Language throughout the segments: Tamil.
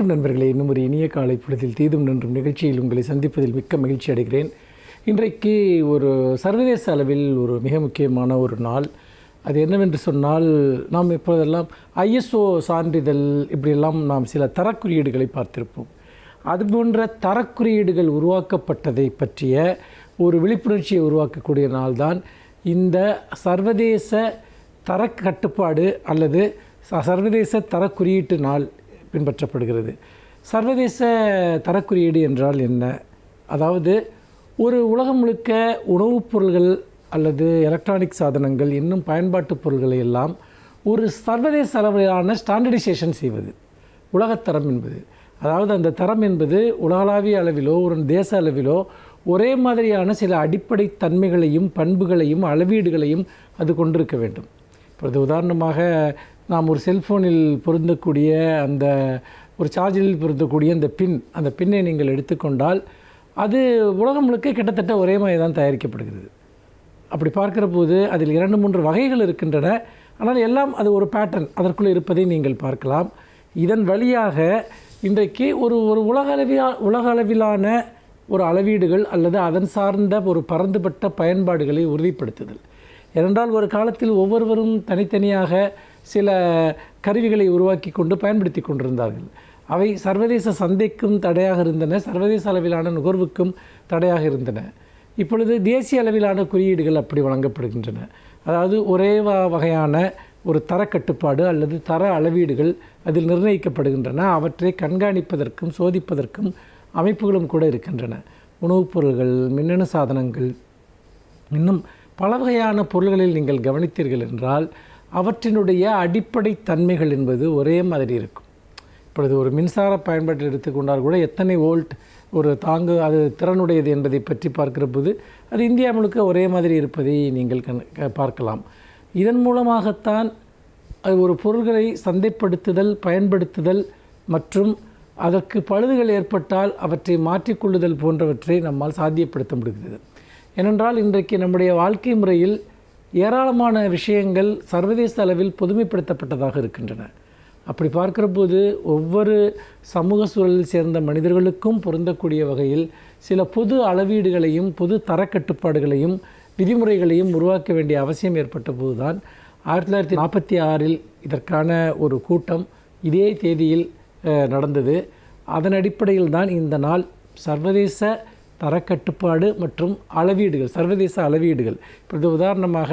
வணக்கம் நண்பர்களே. இன்னும் ஒரு இனிய காலை பொழுதில் தீதும் நன்றும் நிகழ்ச்சியில் உங்களை சந்திப்பதில் மிக்க மகிழ்ச்சி அடைகிறேன். இன்றைக்கு ஒரு சர்வதேச அளவில் ஒரு மிக முக்கியமான ஒரு நாள். அது என்னவென்று சொன்னால், நாம் இப்போதெல்லாம் ISO சான்றிதழ் இப்படியெல்லாம் நாம் சில தரக்குறியீடுகளை பார்த்திருப்போம். அதுபோன்ற தரக்குறியீடுகள் உருவாக்கப்பட்டதை பற்றிய ஒரு விழிப்புணர்ச்சியை உருவாக்கக்கூடிய நாள்தான் இந்த சர்வதேச தர கட்டுப்பாடு அல்லது சர்வதேச தரக்குறியீட்டு நாள் பின்பற்றப்படுகிறது. சர்வதேச தரக்குறியீடு என்றால் என்ன? அதாவது ஒரு உலகம் முழுக்க உணவுப் பொருள்கள் அல்லது எலக்ட்ரானிக் சாதனங்கள் இன்னும் பயன்பாட்டு பொருள்களை எல்லாம் ஒரு சர்வதேச அளவிலான ஸ்டாண்டர்டைசேஷன் செய்வது உலகத்தரம் என்பது. அதாவது அந்த தரம் என்பது உலகளாவிய அளவிலோ ஒரு தேச அளவிலோ ஒரே மாதிரியான சில அடிப்படை தன்மைகளையும் பண்புகளையும் அளவீடுகளையும் அது கொண்டிருக்க வேண்டும். இப்பொழுது உதாரணமாக நாம் ஒரு செல்ஃபோனில் பொருந்தக்கூடிய அந்த ஒரு சார்ஜரில் பொருந்தக்கூடிய அந்த பின்னை நீங்கள் எடுத்துக்கொண்டால் அது உலகம் முழுக்க கிட்டத்தட்ட ஒரே மாதிரி தான் தயாரிக்கப்படுகிறது. அப்படி பார்க்கிற போது அதில் 2-3 வகைகள் இருக்கின்றன. ஆனால் எல்லாம் அது ஒரு பேட்டர்ன் அதற்குள்ளே இருப்பதை நீங்கள் பார்க்கலாம். இதன் வழியாக இன்றைக்கு ஒரு உலக அளவிலான ஒரு அளவீடுகள் அல்லது அதன் சார்ந்த ஒரு பரந்துபட்ட பயன்பாடுகளை உறுதிப்படுத்துதல். ஏனென்றால் ஒரு காலத்தில் ஒவ்வொருவரும் தனித்தனியாக சில கருவிகளை உருவாக்கி கொண்டு பயன்படுத்தி கொண்டிருந்தார்கள். அவை சர்வதேச சந்தைக்கும் தடையாக இருந்தன, சர்வதேச அளவிலான நுகர்வுக்கும் தடையாக இருந்தன. இப்பொழுது தேசிய அளவிலான குறியீடுகள் அப்படி வழங்கப்படுகின்றன. அதாவது ஒரே வகையான ஒரு தர கட்டுப்பாடு அல்லது தர அளவீடுகள் அதில் நிர்ணயிக்கப்படுகின்றன. அவற்றை கண்காணிப்பதற்கும் சோதிப்பதற்கும் அமைப்புகளும் கூட இருக்கின்றன. உணவுப் பொருள்கள், மின்னணு சாதனங்கள், இன்னும் பல வகையான பொருள்களில் நீங்கள் கவனித்தீர்கள் என்றால் அவற்றினுடைய அடிப்படை தன்மைகள் என்பது ஒரே மாதிரி இருக்கும். இப்பொழுது ஒரு மின்சார பயன்பாட்டில் எடுத்துக்கொண்டால் கூட எத்தனை வோல்ட் ஒரு அது திறனுடையது என்பதை பற்றி பார்க்கிற போது அது இந்தியா முழுக்க ஒரே மாதிரி இருப்பதை நீங்கள் பார்க்கலாம். இதன் மூலமாகத்தான் ஒரு பொருள்களை சந்தைப்படுத்துதல், பயன்படுத்துதல் மற்றும் அதற்கு பழுதுகள் ஏற்பட்டால் அவற்றை மாற்றிக்கொள்ளுதல் போன்றவற்றை நம்மால் சாத்தியப்படுத்த முடிகிறது. ஏனென்றால் இன்றைக்கு நம்முடைய வாழ்க்கை முறையில் ஏராளமான விஷயங்கள் சர்வதேச அளவில் பொதுமைப்படுத்தப்பட்டதாக இருக்கின்றன. அப்படி பார்க்கிற போது ஒவ்வொரு சமூக சூழலில் சேர்ந்த மனிதர்களுக்கும் பொருந்தக்கூடிய வகையில் சில பொது அளவீடுகளையும் பொது தரக்கட்டுப்பாடுகளையும் விதிமுறைகளையும் உருவாக்க வேண்டிய அவசியம் ஏற்பட்ட போதுதான் 1946 இதற்கான ஒரு கூட்டம் இதே தேதியில் நடந்தது. அதன் அடிப்படையில் தான் இந்த நாள் சர்வதேச தரக்கட்டுப்பாடு மற்றும் அளவீடுகள், சர்வதேச அளவீடுகள். இப்பொழுது உதாரணமாக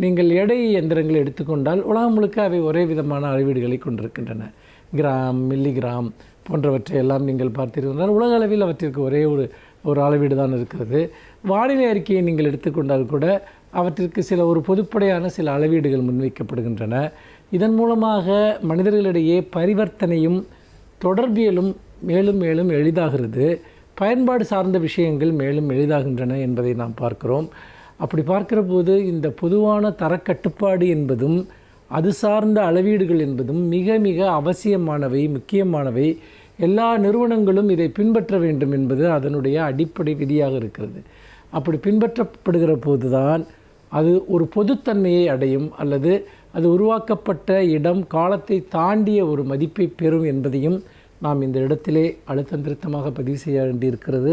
நீங்கள் எடை எந்திரங்களை எடுத்துக்கொண்டால் உலகம் முழுக்க அவை ஒரே விதமான அளவீடுகளை கொண்டிருக்கின்றன. கிராம், மில்லிகிராம் போன்றவற்றை எல்லாம் நீங்கள் பார்த்தீர்கள். உலக அளவில் அவற்றிற்கு ஒரே ஒரு அளவீடு தான் இருக்கிறது. வானிலை அறிக்கையை நீங்கள் எடுத்துக்கொண்டால் கூட அவற்றிற்கு ஒரு பொதுப்படையான சில அளவீடுகள் முன்வைக்கப்படுகின்றன. இதன் மூலமாக மனிதர்களிடையே பரிவர்த்தனையும் தொடர்பியலும் மேலும் மேலும் எளிதாகிறது. பயன்பாடு சார்ந்த விஷயங்கள் மேலும் எளிதாகின்றன என்பதை நாம் பார்க்கிறோம். அப்படி பார்க்கிற போது இந்த பொதுவான தரக்கட்டுப்பாடு என்பதும் அது சார்ந்த அளவீடுகள் என்பதும் மிக மிக அவசியமானவை, முக்கியமானவை. எல்லா நிறுவனங்களும் இதை பின்பற்ற வேண்டும் என்பது அதனுடைய அடிப்படை விதியாக இருக்கிறது. அப்படி பின்பற்றப்படுகிற போதுதான் அது ஒரு பொதுத்தன்மையை அடையும் அல்லது அது உருவாக்கப்பட்ட இடம் காலத்தை தாண்டிய ஒரு மதிப்பை பெறும் என்பதையும் நாம் இந்த இடத்திலே அழுத்தம் திருத்தமாக பதிவு செய்ய வேண்டியிருக்கிறது.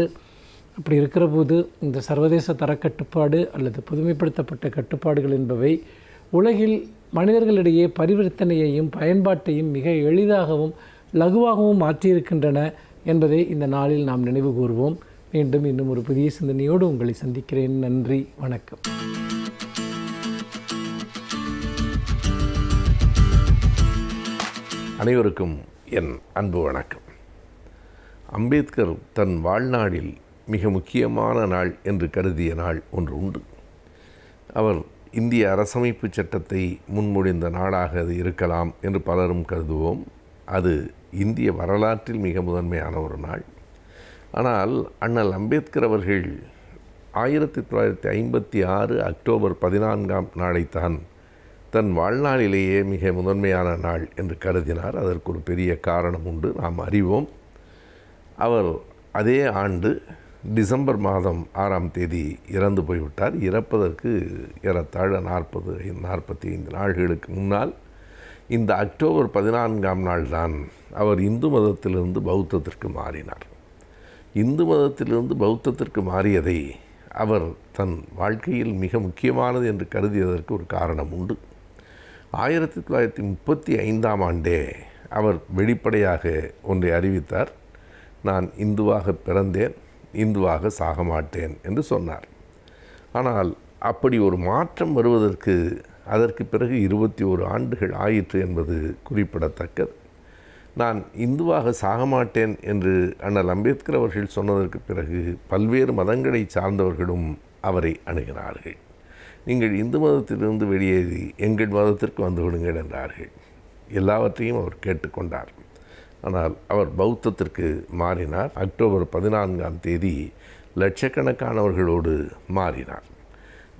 அப்படி இருக்கிற போது இந்த சர்வதேச தரக்கட்டுப்பாடு அல்லது புதுமைப்படுத்தப்பட்ட கட்டுப்பாடுகள் என்பவை உலகில் மனிதர்களிடையே பரிவர்த்தனையையும் பயன்பாட்டையும் மிக எளிதாகவும் லகுவாகவும் மாற்றியிருக்கின்றன என்பதை இந்த நாளில் நாம் நினைவு கூறுவோம். மீண்டும் இன்னும் ஒரு புதிய சிந்தனையோடு உங்களை சந்திக்கிறேன். நன்றி, வணக்கம். அனைவருக்கும் என் அன்பு வணக்கம். அம்பேத்கர் தன் வாழ்நாளில் மிக முக்கியமான நாள் என்று கருதிய நாள் ஒன்று உண்டு. அவர் இந்திய அரசமைப்பு சட்டத்தை முன்மொழிந்த நாளாக அது இருக்கலாம் என்று பலரும் கருதுவோம். அது இந்திய வரலாற்றில் மிக முதன்மையான ஒரு நாள். ஆனால் அண்ணல் அம்பேத்கர் அவர்கள் 1956 அக்டோபர் 14ஆம் நாளைத்தான் தன் வாழ்நாளிலேயே மிக முதன்மையான நாள் என்று கருதினார். அதற்கு ஒரு பெரிய காரணம் உண்டு, நாம் அறிவோம். அவர் அதே ஆண்டு டிசம்பர் மாதம் 6ஆம் தேதி இறந்து போய்விட்டார். இறப்பதற்கு ஏறத்தாழ 45 நாள்களுக்கு முன்னால் இந்த அக்டோபர் 14ஆம் நாள் தான் அவர் இந்து மதத்திலிருந்து பௌத்தத்திற்கு மாறினார். இந்து மதத்திலிருந்து பௌத்தத்திற்கு மாறியதை அவர் தன் வாழ்க்கையில் மிக முக்கியமானது என்று கருதியதற்கு ஒரு காரணம் உண்டு. 1935ஆம் ஆண்டே அவர் வெளிப்படையாக ஒன்றை அறிவித்தார். நான் இந்துவாக பிறந்தேன், இந்துவாக சாக மாட்டேன் என்று சொன்னார். ஆனால் அப்படி ஒரு மாற்றம் வருவதற்கு அதற்கு பிறகு 21 ஆண்டுகள் ஆயிற்று என்பது குறிப்பிடத்தக்கது. நான் இந்துவாக சாக மாட்டேன் என்று அண்ணல் அம்பேத்கர் அவர்கள் சொன்னதற்கு பிறகு பல்வேறு மதங்களை சார்ந்தவர்களும் அவரை அணுகினார்கள். நீங்கள் இந்து மதத்திலிருந்து வெளியேறி எங்கள் மதத்திற்கு வந்துவிடுங்கள் என்றார்கள். எல்லாவற்றையும் அவர் கேட்டுக்கொண்டார். ஆனால் அவர் பௌத்தத்திற்கு மாறினார். அக்டோபர் 14ஆம் தேதி லட்சக்கணக்கானவர்களோடு மாறினார்.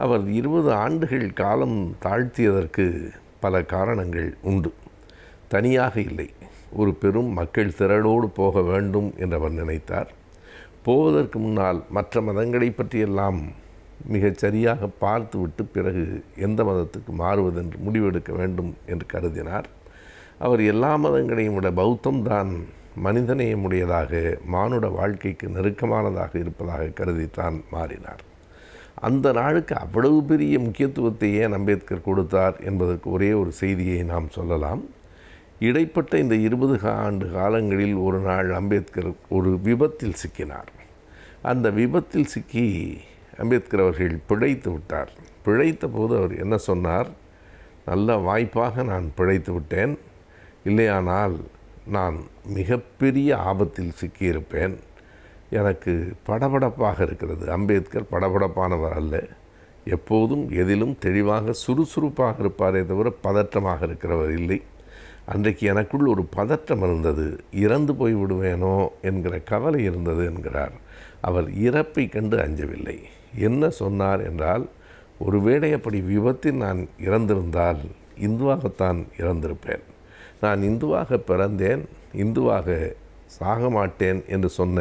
அவர் 20 ஆண்டுகள் காலம் தாழ்த்தியதற்கு பல காரணங்கள் உண்டு. தனியாக இல்லை, ஒரு பெரும் மக்கள் திரளோடு போக வேண்டும் என்று அவர் நினைத்தார். போவதற்கு முன்னால் மற்ற மதங்களை பற்றியெல்லாம் மிகச் சரியாக பார்த்துவிட்டு பிறகு எந்த மதத்துக்கு மாறுவதென்று முடிவெடுக்க வேண்டும் என்று கருதினார். அவர் எல்லா மதங்களையும் விட பௌத்தம்தான் மனிதநேயமுடையதாக, மானுட வாழ்க்கைக்கு நெருக்கமானதாக இருப்பதாக கருதித்தான் மாறினார். அந்த நாளுக்கு அவ்வளவு பெரிய முக்கியத்துவத்தை ஏன் அம்பேத்கர் கொடுத்தார் என்பதற்கு ஒரே ஒரு செய்தியை நாம் சொல்லலாம். இடைப்பட்ட இந்த 20 ஆண்டு காலங்களில் ஒரு நாள் அம்பேத்கர் ஒரு விபத்தில் சிக்கினார். அந்த விபத்தில் சிக்கி அம்பேத்கர் அவர்கள் பிழைத்து விட்டார். பிழைத்த போது அவர் என்ன சொன்னார்? நல்ல வாய்ப்பாக நான் பிழைத்து விட்டேன், இல்லையானால் நான் மிகப்பெரிய ஆபத்தில் சிக்கியிருப்பேன். எனக்கு படபடப்பாக இருக்கிறது. அம்பேத்கர் படபடப்பானவர் அல்ல, எப்போதும் எதிலும் தெளிவாக சுறுசுறுப்பாக இருப்பாரே தவிர பதற்றமாக இருக்கிறவர் இல்லை. அன்றைக்கு எனக்குள் ஒரு பதற்றம் இருந்தது, இறந்து போய் விடுவேனோ என்கிற கவலை இருந்தது என்கிறார். அவர் இறப்பை கண்டு அஞ்சவில்லை. என்ன சொன்னார் என்றால், ஒருவேளை அப்படி விபத்தில் நான் இறந்திருந்தால் இந்துவாகத்தான் இறந்திருப்பேன். நான் இந்துவாக பிறந்தேன், இந்துவாக சாக மாட்டேன் என்று சொன்ன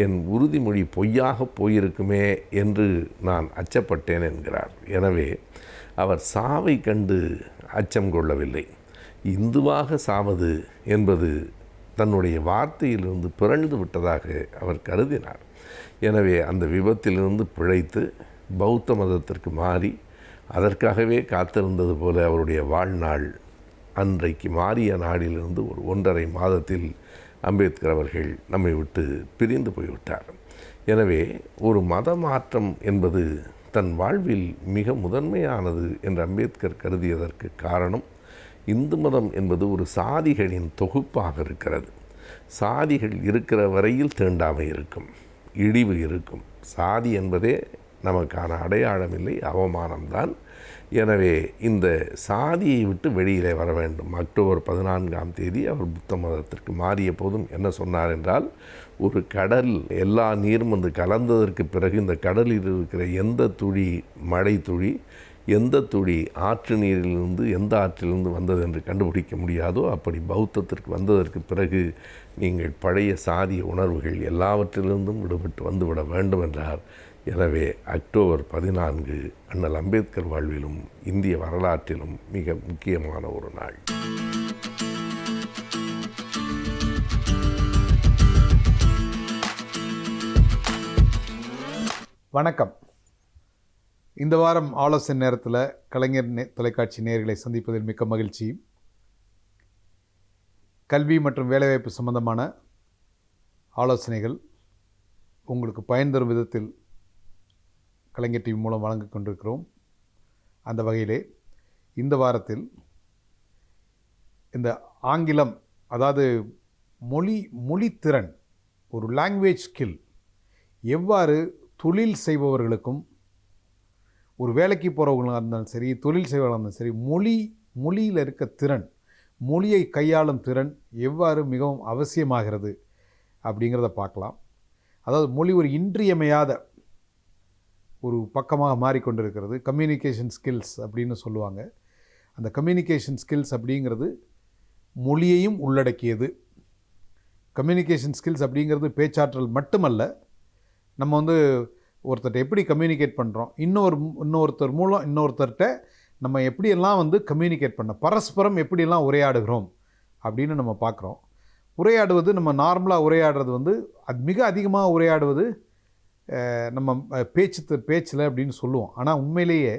என் உறுதிமொழி பொய்யாக போயிருக்குமே என்று நான் அச்சப்பட்டேன் என்கிறார். எனவே அவர் சாவை கண்டு அச்சம் கொள்ளவில்லை. இந்துவாக சாவது என்பது தன்னுடைய வார்த்தையிலிருந்து பிறழ்ந்து விட்டதாக அவர் கருதினார். எனவே அந்த விபத்திலிருந்து பிழைத்து பௌத்த மதத்திற்கு மாறி அதற்காகவே காத்திருந்தது போல அவருடைய வாழ்நாள் அன்றைக்கு மாறிய நாளிலிருந்து ஒரு 1.5 மாதத்தில் அம்பேத்கர் அவர்கள் நம்மை விட்டு பிரிந்து போய்விட்டார். எனவே ஒரு மத மாற்றம் என்பது தன் வாழ்வில் மிக முதன்மையானது என்று அம்பேத்கர் கருதியதற்கு காரணம், இந்து மதம் என்பது ஒரு சாதிகளின் தொகுப்பாக இருக்கிறது. சாதிகள் இருக்கிற வரையில் தீண்டாமை இருக்கும், இழிவு இருக்கும். சாதி என்பதே நமக்கான அடையாளம் இல்லை, அவமானம்தான். எனவே இந்த சாதியை விட்டு வெளியிலே வர வேண்டும். அக்டோபர் 14ஆம் தேதி அவர் புத்த மதத்திற்கு மாறிய போதும் என்ன சொன்னார் என்றால், ஒரு கடல் எல்லா நீரும் வந்து கலந்ததற்கு பிறகு இந்த கடலில் இருக்கிற எந்த துளி மழை துளி, எந்த துளி ஆற்று நீரிலிருந்து எந்த ஆற்றிலிருந்து வந்தது என்று கண்டுபிடிக்க முடியாதோ, அப்படி பௌத்தத்திற்கு வந்ததற்கு பிறகு நீங்கள் பழைய சாதிய உணர்வுகள் எல்லாவற்றிலிருந்தும் விடுபட்டு வந்துவிட வேண்டும் என்றார். எனவே அக்டோபர் 14 அண்ணல் அம்பேத்கர் வாழ்விலும் இந்திய வரலாற்றிலும் மிக முக்கியமான ஒரு நாள். வணக்கம். இந்த வாரம் ஆலோசனை நேரத்தில் கலைஞர் தொலைக்காட்சி நேயர்களை சந்திப்பதில் மிக்க மகிழ்ச்சி. கல்வி மற்றும் வேலைவாய்ப்பு சம்பந்தமான ஆலோசனைகள் உங்களுக்கு பயன் தரும் விதத்தில் கலைஞர் டிவி மூலம் வழங்கிக் கொண்டிருக்கிறோம். அந்த வகையிலே இந்த வாரத்தில் இந்த ஆங்கிலம், அதாவது மொழித்திறன், ஒரு லாங்குவேஜ் ஸ்கில் எவ்வாறு தொழில் செய்பவர்களுக்கும், ஒரு வேலைக்கு போகிறவங்களாக இருந்தாலும் சரி, தொழில் செய்வர்களாக இருந்தாலும் சரி, மொழியில் இருக்க திறன், மொழியை கையாளும் திறன் எவ்வாறு மிகவும் அவசியமாகிறது அப்படிங்கிறத பார்க்கலாம். அதாவது மொழி ஒரு இன்றியமையாத ஒரு பக்கமாக மாறிக்கொண்டிருக்கிறது. கம்யூனிகேஷன் ஸ்கில்ஸ் அப்படின்னு சொல்லுவாங்க. அந்த கம்யூனிகேஷன் ஸ்கில்ஸ் அப்படிங்கிறது மொழியையும் உள்ளடக்கியது. கம்யூனிகேஷன் ஸ்கில்ஸ் அப்படிங்கிறது பேச்சாற்றல் மட்டுமல்ல, நம்ம ஒருத்தர்கிட்ட எப்படி கம்யூனிகேட் பண்ணுறோம், இன்னொருத்தர் மூலம் இன்னொருத்தர்கிட்ட நம்ம எப்படியெல்லாம் வந்து கம்யூனிகேட் பண்ண பரஸ்பரம் எப்படியெல்லாம் உரையாடுகிறோம் அப்படின்னு நம்ம பார்க்குறோம். உரையாடுவது நம்ம நார்மலாக உரையாடுறது வந்து அது மிக அதிகமாக உரையாடுவது நம்ம பேச்சில் அப்படின்னு சொல்லுவோம். ஆனால் உண்மையிலேயே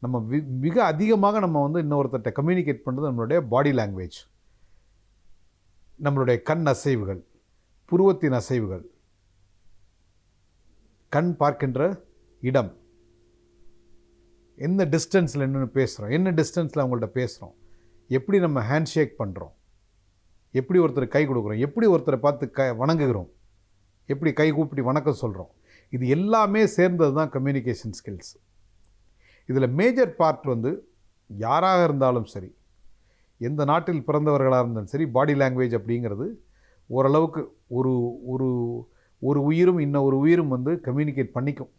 நம்ம மிக அதிகமாக நம்ம வந்து இன்னொருத்தட்ட கம்யூனிகேட் பண்ணுறது நம்மளுடைய பாடி லாங்குவேஜ், நம்மளுடைய கண் அசைவுகள், புருவத்தின் அசைவுகள், கண் பார்க்கின்ற இடம், என்ன டிஸ்டன்ஸில் நின்று பேசுகிறோம், என்ன டிஸ்டன்ஸில் அவங்கள்ட்ட பேசுகிறோம், எப்படி நம்ம ஹேண்ட் ஷேக் பண்ணுறோம், எப்படி ஒருத்தர் கை கொடுக்குறோம், எப்படி ஒருத்தரை பார்த்து வணங்குகிறோம், எப்படி கை கூப்பிட்டு வணக்கம் சொல்கிறோம். இது எல்லாமே சேர்ந்தது தான் கம்யூனிகேஷன் ஸ்கில்ஸ். இதில் மேஜர் பார்ட் வந்து யாராக இருந்தாலும் சரி, எந்த நாட்டில் பிறந்தவர்களாக இருந்தாலும் சரி, பாடி லாங்குவேஜ் அப்படிங்கிறது ஓரளவுக்கு ஒரு ஒரு ஒரு உயிரும் இன்னொரு உயிரும் வந்து கம்யூனிகேட் பண்ணிக்கும்.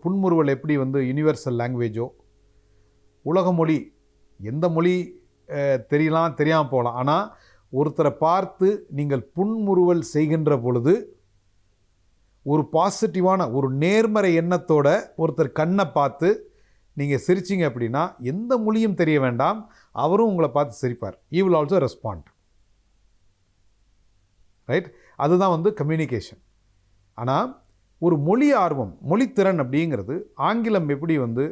புன்முறுவல் எப்படி வந்து யுனிவர்சல் லாங்குவேஜோ, உலக மொழி எந்த மொழி தெரியலாம் தெரியாமல் போகலாம், ஆனால் ஒருத்தரை பார்த்து நீங்கள் புன்முறுவல் செய்கின்ற பொழுது ஒரு பாசிட்டிவான ஒரு நேர்மறை எண்ணத்தோட ஒருத்தர் கண்ணை பார்த்து நீங்கள் சிரிச்சிங்க அப்படின்னா எந்த மொழியும் தெரிய வேண்டாம், அவரும் உங்களை பார்த்து சிரிப்பார். He will also respond. Right? அதுதான் வந்து கம்யூனிகேஷன். ஆனால் ஒரு மொழி ஆர்வம், மொழித்திறன் அப்படிங்கிறது ஆங்கிலம் எப்படி வந்து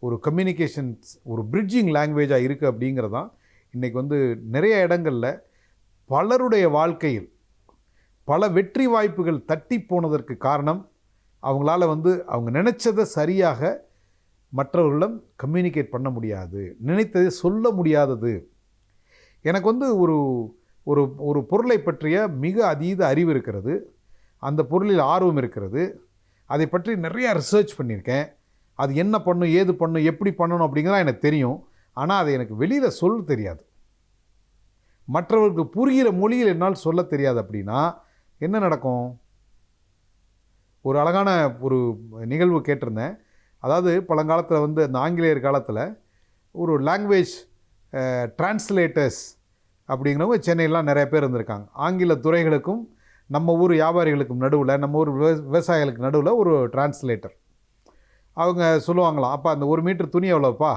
ஒரு கம்யூனிகேஷன்ஸ் ஒரு பிரிட்ஜிங் லாங்குவேஜாக இருக்குது அப்படிங்கிறதான் இன்றைக்கி வந்து நிறைய இடங்களில் பலருடைய வாழ்க்கையில் பல வெற்றி வாய்ப்புகள் தட்டி போனதற்கு காரணம் அவங்களால வந்து அவங்க நினச்சதை சரியாக மற்றவர்களிடம் கம்யூனிகேட் பண்ண முடியாது, நினைத்ததை சொல்ல முடியாதது. எனக்கு வந்து ஒரு ஒரு ஒரு பொருளை பற்றிய மிக அதீத அறிவு இருக்கிறது, அந்த பொருளில் ஆர்வம் இருக்கிறது, அதை பற்றி நிறையா ரிசர்ச் பண்ணியிருக்கேன், அது என்ன பண்ணும், ஏது பண்ணும், எப்படி பண்ணணும் அப்படிங்கிறதா எனக்கு தெரியும். ஆனால் அதை எனக்கு வெளியில் சொல்ல தெரியாது, மற்றவர்களுக்கு புரிகிற மொழியில் என்னால் சொல்ல தெரியாது. அப்படின்னா என்ன நடக்கும்? ஒரு அழகான ஒரு நிகழ்வு கேட்டிருந்தேன். அதாவது பழங்காலத்தில் வந்து அந்த ஆங்கிலேயர் காலத்தில் ஒரு லாங்குவேஜ் டிரான்ஸ்லேட்டர்ஸ் அப்படிங்கிறவங்க சென்னையிலாம் நிறைய பேர் இருந்திருக்காங்க. ஆங்கில துறைகளுக்கும் நம்ம ஊர் வியாபாரிகளுக்கும் நடுவில், நம்ம ஊர் விவசாயிகளுக்கு நடுவில் ஒரு டிரான்ஸ்லேட்டர். அவங்க சொல்லுவாங்களாம், அப்பா அந்த 1 மீட்டர் துணி எவ்வளோப்பா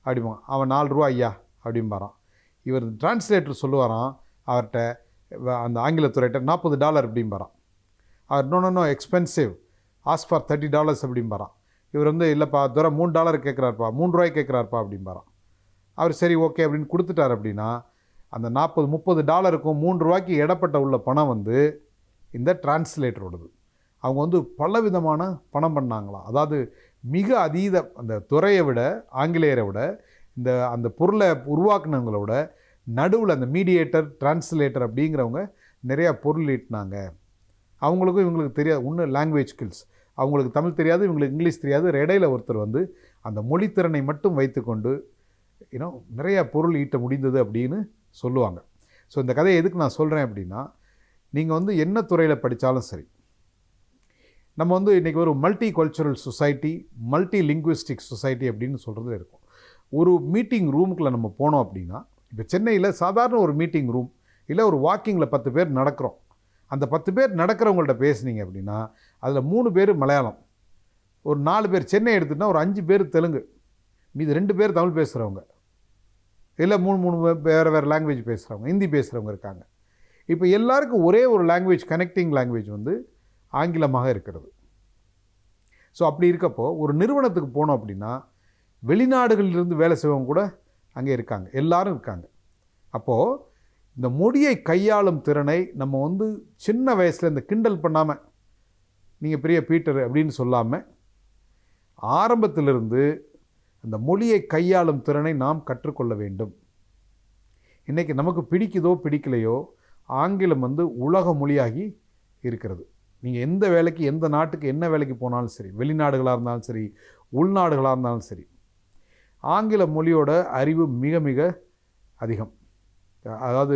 அப்படிமா. அவன் 4 ரூபா ஐயா அப்படிம்பாரான். இவர் டிரான்ஸ்லேட்டர் சொல்லுவாராம் அவர்கிட்ட, அந்த ஆங்கிலத்துறையிட்ட $40 அப்படிம்பாரான். அவர் நோ எக்ஸ்பென்சிவ், ஆஸ் ஃபார் $30 அப்படிம்பாரான். இவர் வந்து இல்லைப்பா துறை $3 கேட்குறாருப்பா, 3 ரூபாய்க்கு கேட்குறாருப்பா அப்படிம்பாரான். அவர் சரி ஓகே அப்படின்னு கொடுத்துட்டார். அப்படின்னா அந்த $40-30க்கும் 3 ரூபாய்க்கு இடப்பட்ட உள்ள பணம் வந்து இந்த டிரான்ஸ்லேட்டரோடது. அவங்க வந்து பலவிதமான பணம் பண்ணாங்களாம். அதாவது மிக அதீத அந்த துறையை விட, ஆங்கிலேயரை விட, அந்த பொருளை உருவாக்குனவங்கள விட நடுவில் அந்த மீடியேட்டர் டிரான்ஸ்லேட்டர் அப்படிங்கிறவங்க நிறையா பொருள் ஈட்டினாங்க. அவங்களுக்கும் இவங்களுக்கு தெரியாது ஒன்று லாங்குவேஜ் ஸ்கில்ஸ், அவங்களுக்கு தமிழ் தெரியாது, இவங்களுக்கு இங்கிலீஷ் தெரியாது. இடையில ஒருத்தர் வந்து அந்த மொழித்திறனை மட்டும் வைத்துக்கொண்டு நிறைய பொருள் ஈட்ட முடிந்தது அப்படின்னு சொல்லுவாங்க. ஸோ இந்த கதையை எதுக்கு நான் சொல்கிறேன் அப்படின்னா, நீங்கள் வந்து என்ன துறையில் படித்தாலும் சரி, நம்ம வந்து இன்றைக்கி ஒரு multi cultural society, multi linguistic society அப்படின்னு சொல்கிறது இருக்கும். ஒரு மீட்டிங் ரூமுக்குள்ளே நம்ம போனோம் அப்படின்னா, இப்போ சென்னையில் சாதாரண ஒரு மீட்டிங் ரூம் இல்லை ஒரு வாக்கிங்கில் 10 பேர் நடக்கிறோம். அந்த 10 பேர் நடக்கிறவங்கள்ட்ட பேசுனீங்க அப்படின்னா அதில் 3 பேர் மலையாளம், ஒரு 4 பேர் சென்னை எடுத்துகிட்டா ஒரு 5 பேர் தெலுங்கு, மீது 2 பேர் தமிழ் பேசுகிறவங்க, இல்லை 3 வேறு லாங்குவேஜ் பேசுகிறவங்க, ஹிந்தி பேசுகிறவங்க இருக்காங்க. இப்போ எல்லாருக்கும் ஒரே ஒரு லாங்குவேஜ், கனெக்டிங் லாங்குவேஜ் வந்து ஆங்கிலமாக இருக்கிறது. ஸோ அப்படி இருக்கப்போ ஒரு நிறுவனத்துக்கு போனோம் அப்படின்னா வெளிநாடுகளிலிருந்து வேலை செய்வங்க கூட அங்கே இருக்காங்க, எல்லாரும் இருக்காங்க. அப்போது இந்த மொழியை கையாளும் திறனை நம்ம வந்து சின்ன வயசில் இந்த கிண்டல் பண்ணாமல், நீங்கள் பெரிய பீட்டர் அப்படின்னு சொல்லாமல், ஆரம்பத்திலிருந்து அந்த மொழியை கையாளும் திறனை நாம் கற்றுக்கொள்ள வேண்டும். இன்றைக்கி நமக்கு பிடிக்குதோ பிடிக்கலையோ ஆங்கிலம் வந்து உலக மொழியாகி இருக்கிறது. நீங்கள் எந்த வேலைக்கு, எந்த நாட்டுக்கு என்ன வேலைக்கு போனாலும் சரி, வெளிநாடுகளாக இருந்தாலும் சரி, உள்நாடுகளாக இருந்தாலும் சரி, ஆங்கில மொழியோட அறிவு மிக மிக அதிகம், அதாவது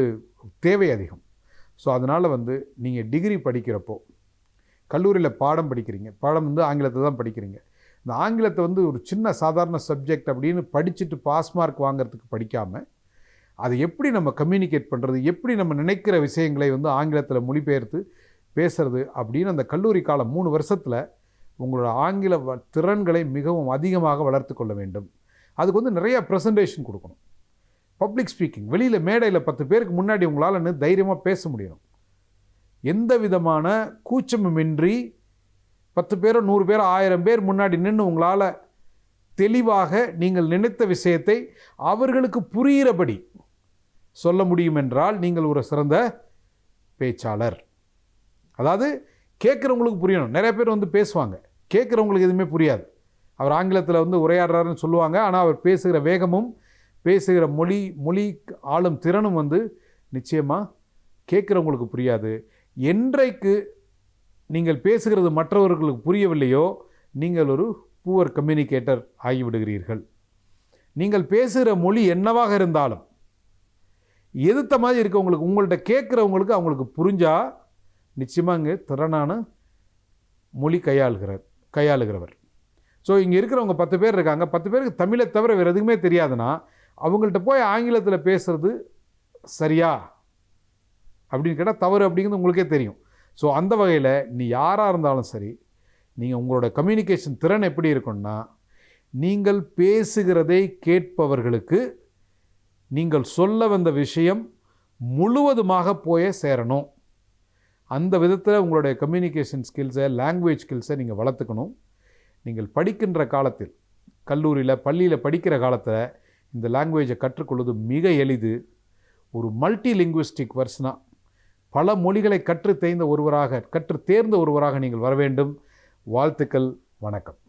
தேவை அதிகம். ஸோ அதனால் வந்து நீங்கள் டிகிரி படிக்கிறப்போ, கல்லூரியில் பாடம் படிக்கிறீங்க, பாடம் வந்து ஆங்கிலத்தை தான் படிக்கிறீங்க. இந்த ஆங்கிலத்தை வந்து ஒரு சின்ன சாதாரண சப்ஜெக்ட் அப்படின்னு படிச்சுட்டு பாஸ் மார்க் வாங்கிறதுக்கு படிக்காமல், அதை எப்படி நம்ம கம்யூனிகேட் பண்ணுறது, எப்படி நம்ம நினைக்கிற விஷயங்களை வந்து ஆங்கிலத்தில் மொழிபெயர்த்து பேசுறது அப்படின்னு அந்த கல்லூரி காலம் 3 வருஷத்தில் உங்களோட ஆங்கில திறன்களை மிகவும் அதிகமாக வளர்த்து கொள்ள வேண்டும். அதுக்கு வந்து நிறையா ப்ரெசன்டேஷன் கொடுக்கணும். பப்ளிக் ஸ்பீக்கிங், வெளியில் மேடையில் 10 பேருக்கு முன்னாடி உங்களால் தைரியமாக பேச முடியணும். எந்த விதமான கூச்சமுமின்றி 10 பேரோ 100 பேரோ 1000 பேர் முன்னாடி நின்று உங்களால் தெளிவாக நீங்கள் நினைத்த விஷயத்தை அவர்களுக்கு புரிகிறபடி சொல்ல முடியும் என்றால் நீங்கள் ஒரு சிறந்த பேச்சாளர். அதாவது கேட்குறவங்களுக்கு புரியணும். நிறைய பேர் வந்து பேசுவாங்க, கேட்குறவங்களுக்கு எதுவுமே புரியாது. அவர் ஆங்கிலத்தில் வந்து உரையாடுறாருன்னு சொல்லுவாங்க, ஆனால் அவர் பேசுகிற வேகமும் பேசுகிற மொழி ஆளும் திறனும் வந்து நிச்சயமாக கேட்குறவங்களுக்கு புரியாது. என்றைக்கு நீங்கள் பேசுகிறது மற்றவர்களுக்கு புரியவில்லையோ நீங்கள் ஒரு புவர் கம்யூனிகேட்டர் ஆகிவிடுகிறீர்கள். நீங்கள் பேசுகிற மொழி என்னவாக இருந்தாலும் எதிர்த்த மாதிரி இருக்கவங்களுக்கு, உங்கள்கிட்ட கேட்குறவங்களுக்கு அவங்களுக்கு புரிஞ்சால் நிச்சயமாக இங்கே திறனான மொழி கையாளுகிறவர். ஸோ இங்கே இருக்கிறவங்க 10 பேர் இருக்காங்க, 10 பேருக்கு தமிழை தவிர வேறு எதுவுமே தெரியாதுன்னா அவங்கள்ட்ட போய் ஆங்கிலத்தில் பேசுகிறது சரியா அப்படின்னு கேட்டால் தவறு அப்படிங்கிறது உங்களுக்கே தெரியும். ஸோ அந்த வகையில் நீ யாராக இருந்தாலும் சரி, நீங்கள் உங்களோட கம்யூனிகேஷன் திறன் எப்படி இருக்குன்னா, நீங்கள் பேசுகிறதை கேட்பவர்களுக்கு நீங்கள் சொல்ல வந்த விஷயம் முழுவதுமாக போய் சேரணும். அந்த விதத்தில் உங்களுடைய கம்யூனிகேஷன் ஸ்கில்ஸை, லாங்குவேஜ் ஸ்கில்ஸை நீங்கள் வளர்த்துக்கணும். நீங்கள் படிக்கின்ற காலத்தில், கல்லூரியில் பள்ளியில் படிக்கிற காலத்தில் இந்த லாங்குவேஜை கற்றுக்கொள்வது மிக எளிது. ஒரு மல்டி லிங்குவிஸ்டிக் பர்சனாக பல மொழிகளை கற்று தேர்ந்த ஒருவராக நீங்கள் வர வேண்டும். வாழ்த்துக்கள். வணக்கம்.